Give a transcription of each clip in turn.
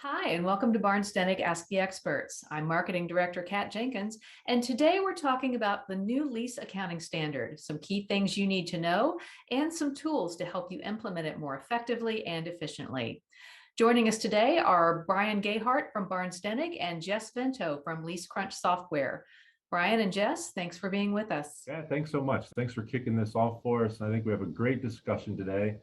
Hi, and welcome to Barnes Denig Ask the Experts. I'm Marketing Director Kat Jenkins, and today we're talking about the new lease accounting standard, some key things you need to know, and some tools to help you implement it more effectively and efficiently. Joining us today are Bryan Gayhart from Barnes Denig and Jess Vento from Lease Crunch Software. Bryan and Jess, thanks for being with us. Yeah, thanks so much. Thanks for kicking this off for us. I think we have a great discussion today.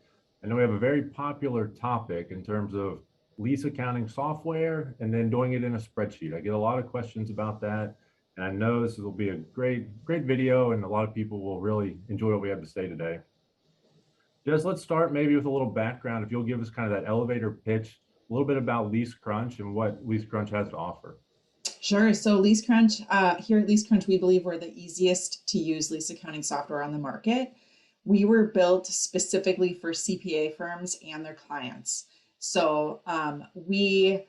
I know we have a very popular topic in terms of lease accounting software and then doing it in a spreadsheet. I get a lot of questions about that, and I know this will be a great video, and a lot of people will really enjoy what we have to say today. Jess, let's start maybe with a little background. If you'll give us kind of that elevator pitch, a little bit about Lease Crunch and what Lease Crunch has to offer. Sure. So Lease Crunch, here at Lease Crunch, we believe we're the easiest to use lease accounting software on the market. We were built specifically for CPA firms and their clients. So we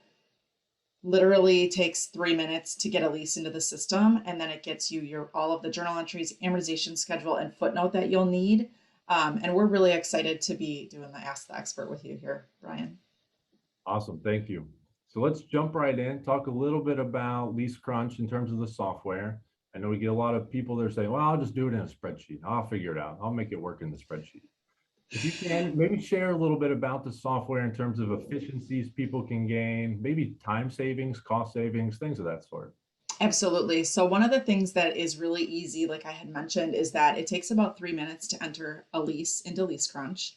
literally takes 3 minutes to get a lease into the system, and then it gets you all of the journal entries, amortization schedule, and footnote that you'll need. And we're really excited to be doing the Ask the Expert with you here, Bryan. Awesome. Thank you. So let's jump right in, talk a little bit about Lease Crunch in terms of the software. I know we get a lot of people that are saying, well, I'll just do it in a spreadsheet. I'll figure it out. I'll make it work in the spreadsheet. If you can, maybe share a little bit about the software in terms of efficiencies people can gain, maybe time savings, cost savings, things of that sort. Absolutely. So one of the things that is really easy, like I had mentioned, is that it takes about 3 minutes to enter a lease into Lease Crunch.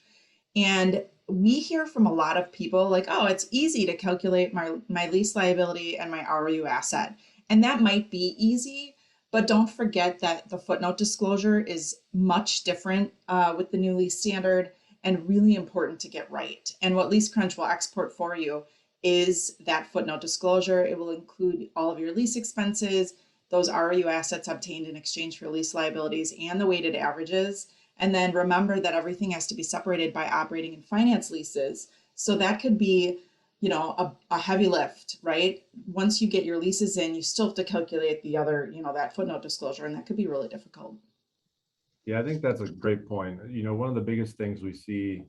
And we hear from a lot of people like, oh, it's easy to calculate my lease liability and my ROU asset. And that might be easy, but don't forget that the footnote disclosure is much different with the new lease standard and really important to get right. And what Lease Crunch will export for you is that footnote disclosure. It will include all of your lease expenses, those ROU assets obtained in exchange for lease liabilities, and the weighted averages. And then remember that everything has to be separated by operating and finance leases. So that could be, a heavy lift, right? Once you get your leases in, you still have to calculate the other, that footnote disclosure, and that could be really difficult. Yeah, I think that's a great point. One of the biggest things we see,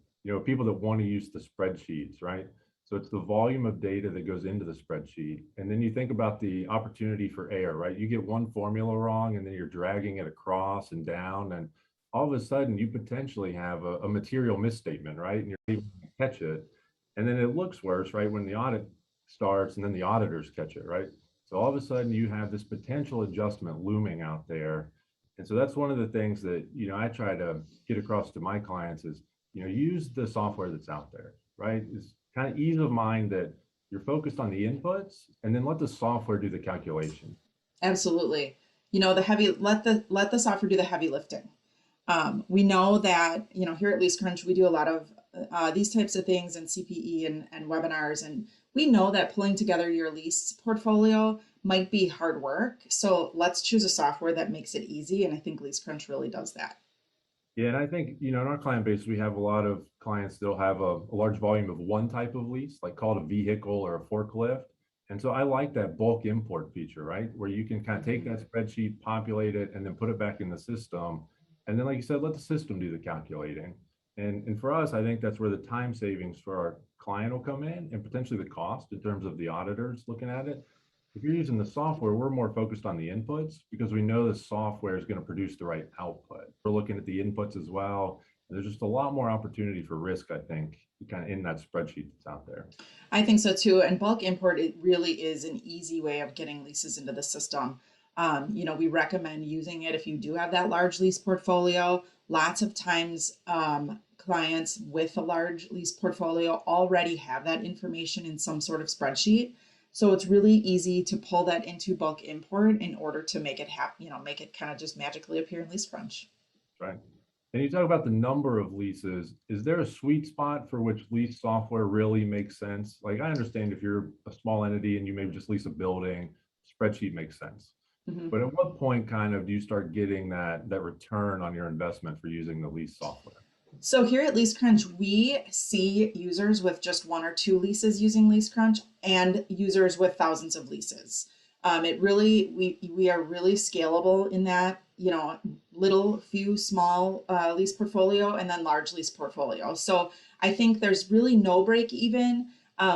people that want to use the spreadsheets, right? So it's the volume of data that goes into the spreadsheet. And then you think about the opportunity for error, right? You get one formula wrong and then you're dragging it across and down, and all of a sudden you potentially have a material misstatement, right? And you're able to catch it. And then it looks worse, right? When the audit starts and then the auditors catch it, right? So all of a sudden you have this potential adjustment looming out there. And so that's one of the things that, I try to get across to my clients is, use the software that's out there, right? It's kind of ease of mind that you're focused on the inputs and then let the software do the calculation. Absolutely. Let the software do the heavy lifting. We know that, here at Lease Crunch, we do a lot of these types of things in CPE and webinars. And we know that pulling together your lease portfolio might be hard work. So let's choose a software that makes it easy. And I think Lease Crunch really does that. Yeah, and I think, in our client base, we have a lot of clients that'll have a large volume of one type of lease, like called a vehicle or a forklift. And so I like that bulk import feature, right? Where you can kind of take that spreadsheet, populate it, and then put it back in the system. And then, like you said, let the system do the calculating. And for us, I think that's where the time savings for our client will come in, and potentially the cost in terms of the auditors looking at it. If you're using the software, we're more focused on the inputs because we know the software is going to produce the right output. We're looking at the inputs as well. There's just a lot more opportunity for risk, I think, kind of in that spreadsheet that's out there. I think so too. And bulk import, it really is an easy way of getting leases into the system. We recommend using it if you do have that large lease portfolio. Lots of times, clients with a large lease portfolio already have that information in some sort of spreadsheet. So it's really easy to pull that into bulk import in order to make it happen, make it kind of just magically appear in Lease Crunch. Right. And you talk about the number of leases. Is there a sweet spot for which lease software really makes sense? Like, I understand if you're a small entity and you maybe just lease a building, spreadsheet makes sense. Mm-hmm. But at what point kind of do you start getting that return on your investment for using the lease software? So here at Lease Crunch, we see users with just 1 or 2 leases using Lease Crunch and users with thousands of leases. We are really scalable in that, little few small lease portfolio and then large lease portfolio. So I think there's really no break even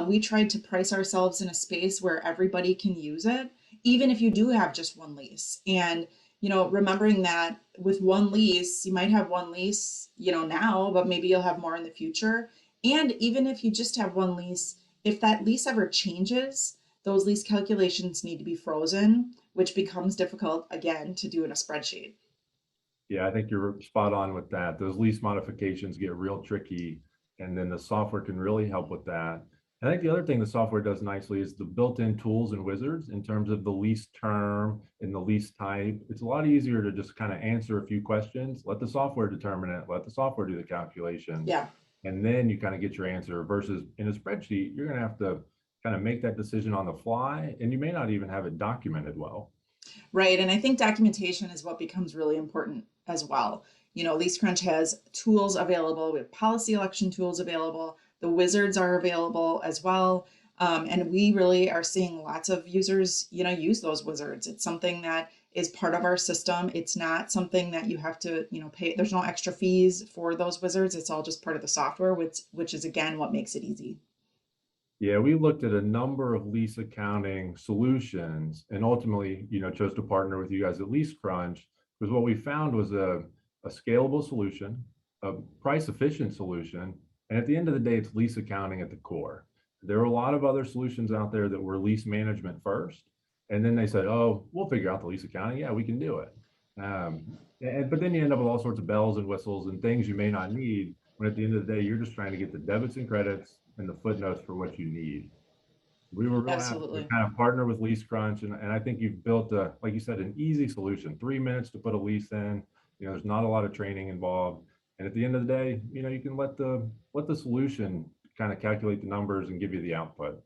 We tried to price ourselves in a space where everybody can use it, even if you do have just one lease. And, remembering that with one lease, you might have one lease, now, but maybe you'll have more in the future. And even if you just have one lease, if that lease ever changes, those lease calculations need to be frozen, which becomes difficult again to do in a spreadsheet. Yeah, I think you're spot on with that. Those lease modifications get real tricky, and then the software can really help with that. I think the other thing the software does nicely is the built-in tools and wizards in terms of the lease term and the lease type. It's a lot easier to just kind of answer a few questions, let the software determine it, let the software do the calculations, Yeah. and then you kind of get your answer. Versus in a spreadsheet, you're going to have to kind of make that decision on the fly, and you may not even have it documented well. Right. And I think documentation is what becomes really important as well. Lease Crunch has tools available. We have policy election tools available. The wizards are available as well. And we really are seeing lots of users, use those wizards. It's something that is part of our system. It's not something that you have to, pay. There's no extra fees for those wizards. It's all just part of the software, which is again what makes it easy. Yeah, we looked at a number of lease accounting solutions and ultimately, chose to partner with you guys at Lease Crunch because what we found was a scalable solution, a price efficient solution. And at the end of the day, it's lease accounting at the core. There were a lot of other solutions out there that were lease management first. And then they said, oh, we'll figure out the lease accounting. Yeah, we can do it. But then you end up with all sorts of bells and whistles and things you may not need when at the end of the day, you're just trying to get the debits and credits and the footnotes for what you need. We were real happy to Absolutely. kind of partner with Lease Crunch, and I think you've built like you said, an easy solution. 3 minutes to put a lease in. There's not a lot of training involved, and at the end of the day, you can let the solution kind of calculate the numbers and give you the output.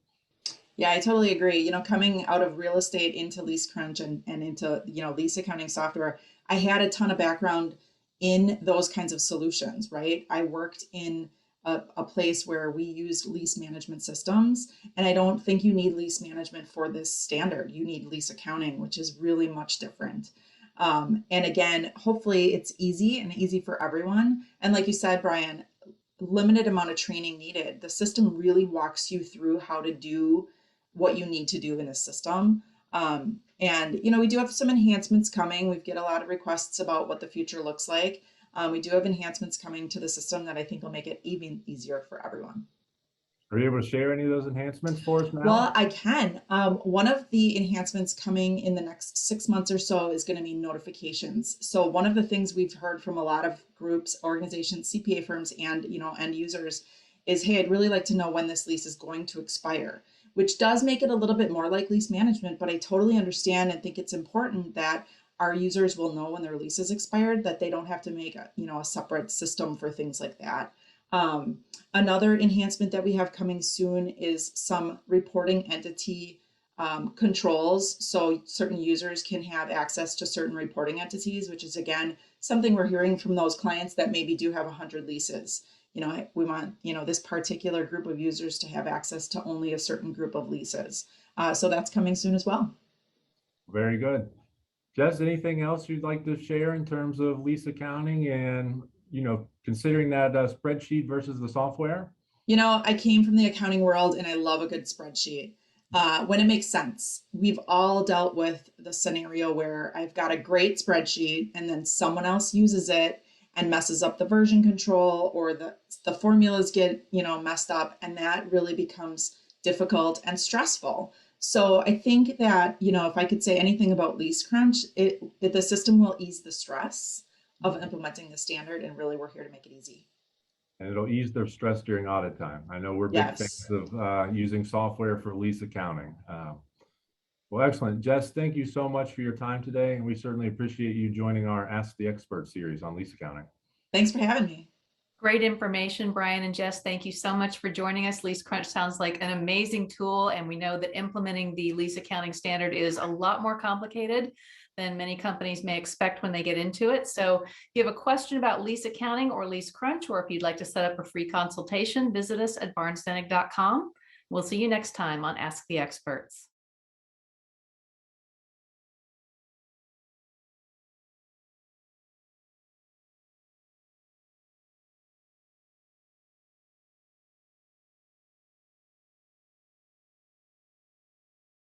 Yeah, I totally agree. Coming out of real estate into Lease Crunch and into, lease accounting software, I had a ton of background in those kinds of solutions, right? I worked in a place where we used lease management systems, and I don't think you need lease management for this standard. You need lease accounting, which is really much different. And again, hopefully it's easy for everyone. And like you said, Bryan, limited amount of training needed. The system really walks you through how to do what you need to do in the system. And we do have some enhancements coming. We've get a lot of requests about what the future looks like. We do have enhancements coming to the system that I think will make it even easier for everyone. Are you able to share any of those enhancements for us now? Well, I can. One of the enhancements coming in the next 6 months or so is going to be notifications. So one of the things we've heard from a lot of groups, organizations, CPA firms, and end users is, hey, I'd really like to know when this lease is going to expire, which does make it a little bit more like lease management. But I totally understand and think it's important that our users will know when their lease is expired, that they don't have to make a separate system for things like that. Another enhancement that we have coming soon is some reporting entity controls. So certain users can have access to certain reporting entities, which is, again, something we're hearing from those clients that maybe do have 100 leases. We want, this particular group of users to have access to only a certain group of leases. So that's coming soon as well. Very good. Jess, anything else you'd like to share in terms of lease accounting and, considering that spreadsheet versus the software? I came from the accounting world and I love a good spreadsheet when it makes sense. We've all dealt with the scenario where I've got a great spreadsheet and then someone else uses it and messes up the version control, or the formulas get, messed up, and that really becomes difficult and stressful. So I think that, if I could say anything about Lease Crunch, the system will ease the stress of implementing the standard, and really we're here to make it easy. And it'll ease their stress during audit time. I know we're big fans of using software for lease accounting. Well, excellent. Jess, thank you so much for your time today, and we certainly appreciate you joining our Ask the Expert series on lease accounting. Thanks for having me. Great information, Bryan and Jess. Thank you so much for joining us. Lease Crunch sounds like an amazing tool, and we know that implementing the lease accounting standard is a lot more complicated than many companies may expect when they get into it. So if you have a question about lease accounting or Lease Crunch, or if you'd like to set up a free consultation, visit us at barnstenig.com. We'll see you next time on Ask the Experts.